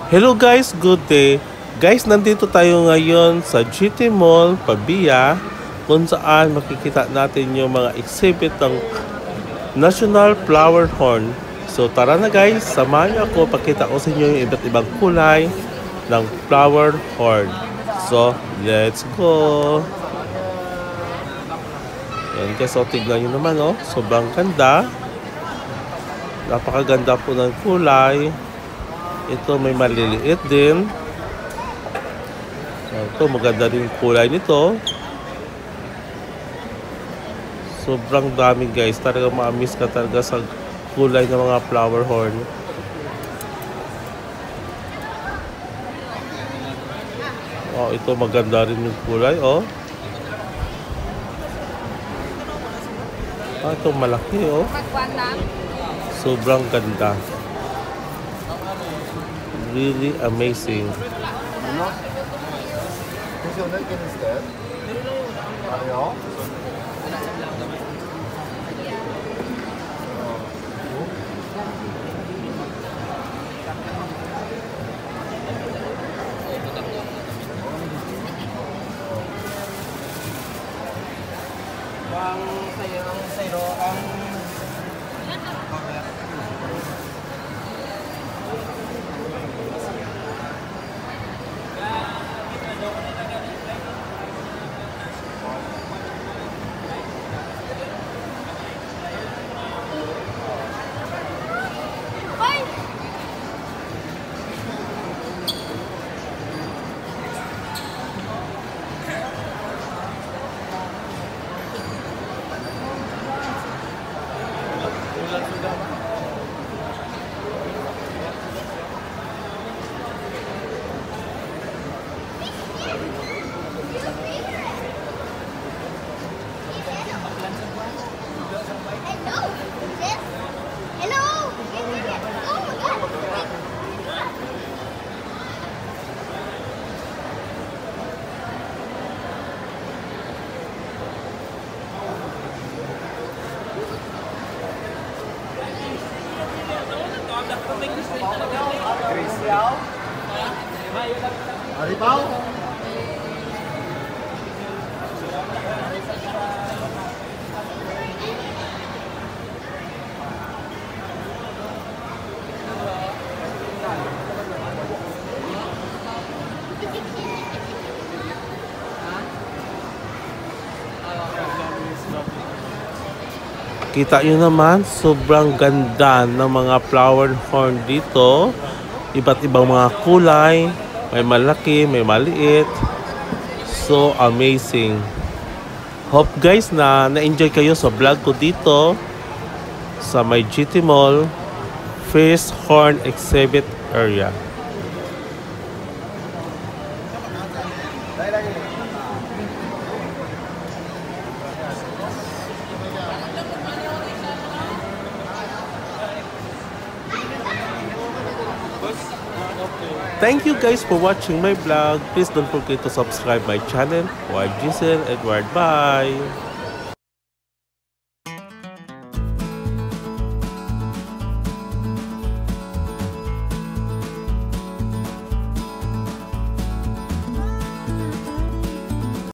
Hello guys, good day. Guys, nandito tayo ngayon sa GT Mall, Pabia, kung saan makikita natin yung mga exhibit ng National Flower Horn. So tara na guys, samahan niyo ako, pakita ko sa inyo yung iba't ibang kulay ng flower horn. So, let's go! Yan guys, so tignan nyo naman sobrang ganda. Napakaganda po ng kulay. Ito may maliliit din. Ito maganda rin kulay nito. Sobrang dami guys. Talaga ma-miss ka talaga sa kulay ng mga flower horn. Ito maganda rin yung kulay ito malaki Sobrang ganda. Really amazing. Aribaw? Kita nyo naman, sobrang ganda ng mga flower horn dito. Iba't ibang mga kulay. May malaki, may maliit. So amazing. Hope guys na-enjoy kayo sa vlog ko dito sa my GT Mall First Horn Exhibit Area. Thank you guys for watching my vlog. Please don't forget to subscribe my channel. YGCL Edward. Bye!